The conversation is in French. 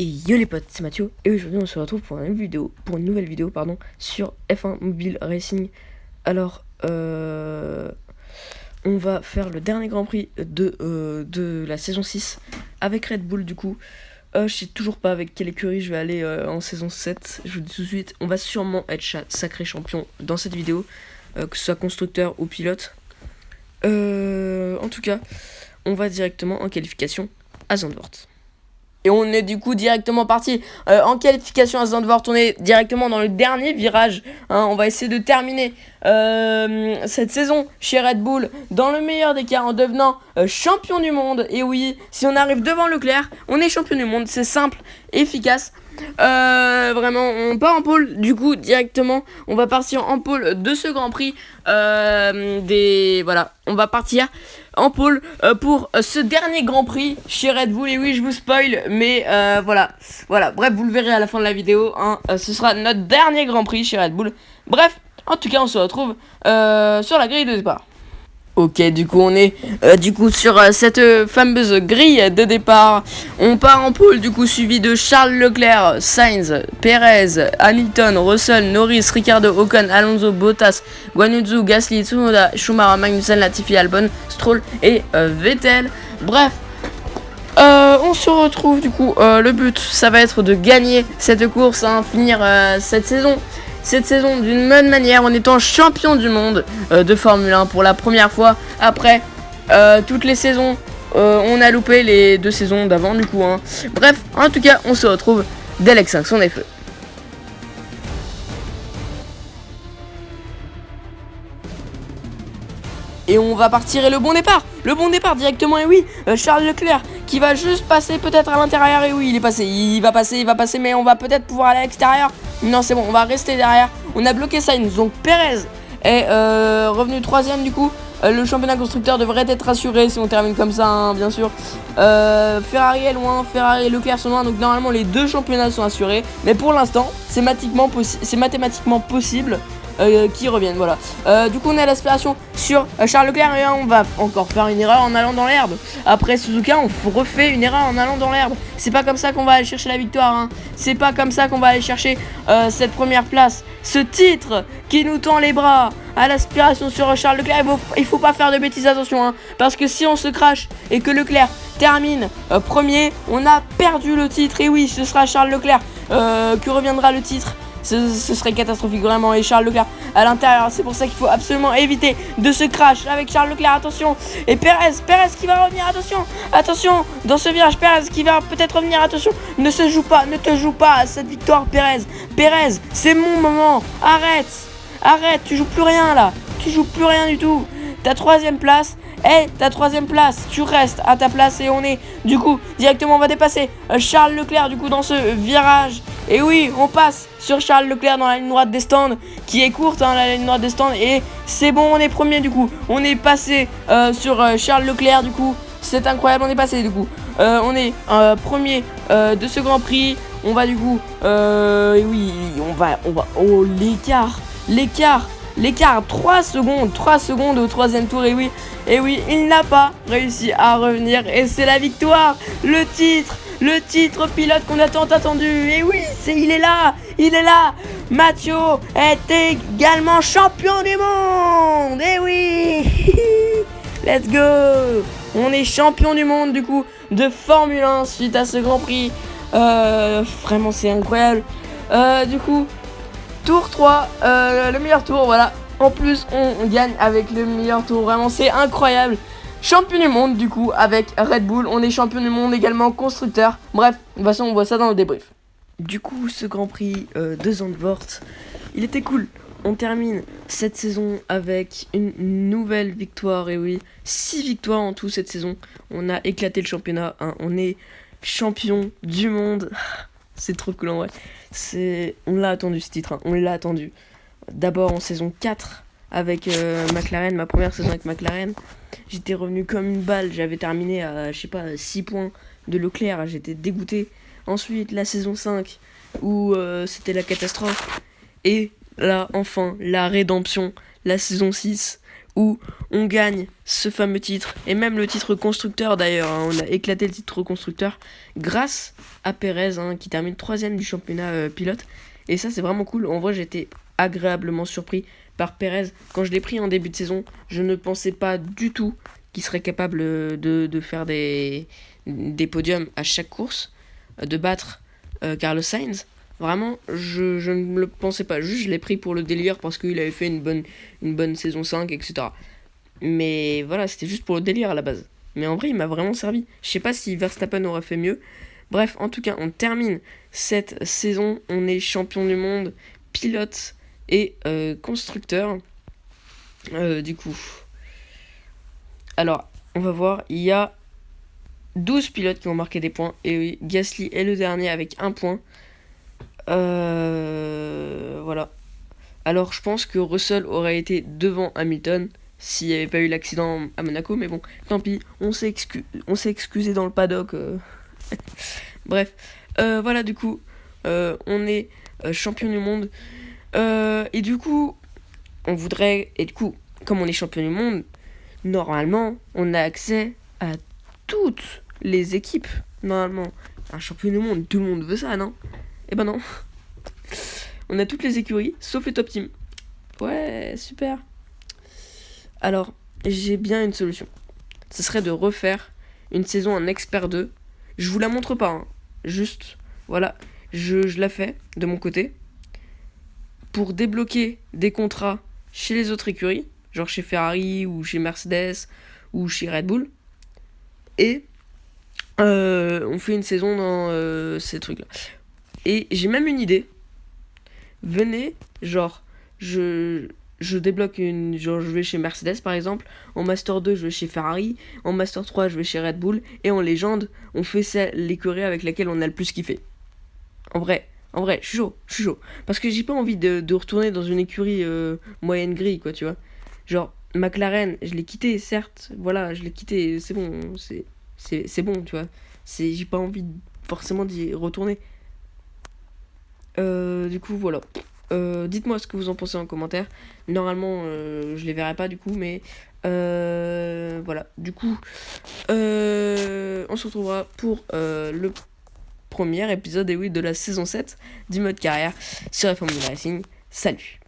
Et yo les potes, c'est Mathieu et aujourd'hui on se retrouve pour une nouvelle vidéo sur F1 Mobile Racing. Alors on va faire le dernier Grand Prix de la saison 6 avec Red Bull du coup. Je sais toujours pas avec quelle écurie je vais aller en saison 7. Je vous dis tout de suite, on va sûrement être sacré champion dans cette vidéo, que ce soit constructeur ou pilote. En tout cas, on va directement en qualification à Zandvoort. Et on est du coup directement parti en qualification à Zandvoort. On est directement dans le dernier virage. On va essayer de terminer cette saison chez Red Bull dans le meilleur des cas en devenant champion du monde. Et oui, si on arrive devant Leclerc, on est champion du monde. C'est simple, efficace. Vraiment, on part en pôle. Du coup, directement, on va partir en pôle de ce Grand Prix. Voilà, on va partir en pôle pour ce dernier Grand Prix chez Red Bull. Et oui, je vous spoil, mais voilà. Bref, vous le verrez à la fin de la vidéo. Ce sera notre dernier Grand Prix chez Red Bull. Bref, en tout cas, on se retrouve sur la grille de départ. Ok, du coup on est sur cette fameuse grille de départ. On part en pôle du coup suivi de Charles Leclerc, Sainz, Perez, Hamilton, Russell, Norris, Ricciardo, Ocon, Alonso, Bottas, Guan Yu Zhou, Gasly, Tsunoda, Schumacher, Magnussen, Latifi, Albon, Stroll et Vettel. Bref, on se retrouve du coup, le but ça va être de gagner cette course, finir cette saison d'une bonne manière en étant champion du monde de Formule 1 pour la première fois après toutes les saisons. On a loupé les 2 saisons d'avant du coup. Bref, en tout cas, on se retrouve dès l'extinction des feux. Et on va partir et le bon départ directement. Et oui, Charles Leclerc qui va juste passer peut-être à l'intérieur. Et oui, il va passer, mais on va peut-être pouvoir aller à l'extérieur. Non, c'est bon, on va rester derrière. On a bloqué Sainz, donc Perez est revenu 3ème du coup. Le championnat constructeur devrait être assuré si on termine comme ça, bien sûr. Ferrari est loin, Ferrari et Leclerc sont loin, donc normalement les 2 championnats sont assurés. Mais pour l'instant, c'est mathématiquement possible qui reviennent, voilà. Du coup on est à l'aspiration sur Charles Leclerc et on va encore faire une erreur en allant dans l'herbe. Après Suzuka on refait une erreur en allant dans l'herbe. C'est pas comme ça qu'on va aller chercher la victoire, C'est pas comme ça qu'on va aller chercher cette première place, ce titre qui nous tend les bras. À l'aspiration sur Charles Leclerc, il faut pas faire de bêtises, attention, parce que si on se crache et que Leclerc termine premier, on a perdu le titre. Et oui, ce sera Charles Leclerc que reviendra le titre. Ce serait catastrophique vraiment. Et Charles Leclerc à l'intérieur, c'est pour ça qu'il faut absolument éviter de se crash avec Charles Leclerc, attention. Et Perez qui va revenir, attention dans ce virage, Perez qui va peut-être revenir, attention. Ne te joue pas à cette victoire, Perez, c'est mon moment, arrête, tu joues plus rien là, du tout. Ta 3ème place, tu restes à ta place. Et on est du coup directement, on va dépasser Charles Leclerc du coup dans ce virage. Et oui, on passe sur Charles Leclerc dans la ligne droite des stands, qui est courte, la ligne droite des stands. Et c'est bon, on est premier du coup. On est passé sur Charles Leclerc du coup. C'est incroyable, on est passé du coup. On est premier de ce Grand Prix. On va du coup, et oui, on va, oh l'écart, 3 secondes au 3ème tour. Et oui, il n'a pas réussi à revenir. Et c'est la victoire, le titre pilote qu'on a tant attendu. Et oui, il est là. Mathieu est également champion du monde. Et oui, let's go. On est champion du monde du coup de Formule 1 suite à ce Grand Prix. Vraiment, c'est incroyable. Du coup, Tour 3, le meilleur tour, voilà. En plus, on gagne avec le meilleur tour. Vraiment, c'est incroyable. Champion du monde, du coup, avec Red Bull. On est champion du monde également constructeur. Bref, de toute façon, on voit ça dans le débrief. Du coup, ce Grand Prix de Zandvoort, il était cool. On termine cette saison avec une nouvelle victoire. Et oui, 6 victoires en tout cette saison. On a éclaté le championnat. On est champion du monde. C'est trop cool en vrai. On l'a attendu ce titre, on l'a attendu. D'abord en saison 4 avec McLaren, ma première saison avec McLaren. J'étais revenu comme une balle, j'avais terminé à 6 points de Leclerc, j'étais dégoûté. Ensuite la saison 5 où c'était la catastrophe. Et là enfin la rédemption, la saison 6 où on gagne ce fameux titre, et même le titre constructeur d'ailleurs, hein, on a éclaté le titre constructeur grâce à Perez, hein, qui termine 3ème du championnat pilote, et ça c'est vraiment cool. En vrai j'étais agréablement surpris par Perez. Quand je l'ai pris en début de saison, je ne pensais pas du tout qu'il serait capable de faire des podiums à chaque course, de battre Carlos Sainz. Vraiment, je ne le pensais pas. Juste, je l'ai pris pour le délire parce qu'il avait fait une bonne saison 5, etc. Mais voilà, c'était juste pour le délire à la base. Mais en vrai, il m'a vraiment servi. Je sais pas si Verstappen aurait fait mieux. Bref, en tout cas, on termine cette saison. On est champion du monde, pilote et constructeur. Du coup. Alors, on va voir. Il y a 12 pilotes qui ont marqué des points. Et oui, Gasly est le dernier avec 1 point. Voilà. Alors je pense que Russell aurait été devant Hamilton s'il n'y avait pas eu l'accident à Monaco, mais bon, tant pis, on s'est excusé dans le paddock. Bref, voilà, du coup, on est champion du monde. Et du coup, comme on est champion du monde, normalement, on a accès à toutes les équipes. Normalement, un champion du monde, tout le monde veut ça, non? Eh ben non. On a toutes les écuries, sauf les top teams. Ouais, super. Alors, j'ai bien une solution. Ce serait de refaire une saison en Expert 2. Je vous la montre pas, hein. Juste, voilà, je la fais de mon côté. Pour débloquer des contrats chez les autres écuries, genre chez Ferrari ou chez Mercedes ou chez Red Bull. Et on fait une saison dans ces trucs-là. Et j'ai même une idée. Venez, genre, je débloque genre, je vais chez Mercedes par exemple. En Master 2, je vais chez Ferrari. En Master 3, je vais chez Red Bull. Et en légende, on fait ça, l'écurie avec laquelle on a le plus kiffé. En vrai, je suis chaud. Parce que j'ai pas envie de retourner dans une écurie moyenne grille, quoi, tu vois. Genre, McLaren, je l'ai quitté, certes. Voilà, je l'ai quitté, c'est bon. C'est bon, tu vois. J'ai pas envie forcément d'y retourner. Du coup, voilà. Dites-moi ce que vous en pensez en commentaire. Normalement, je les verrai pas du coup, mais voilà. Du coup, on se retrouvera pour le premier épisode de la saison 7 du mode carrière sur la Formule Racing. Salut!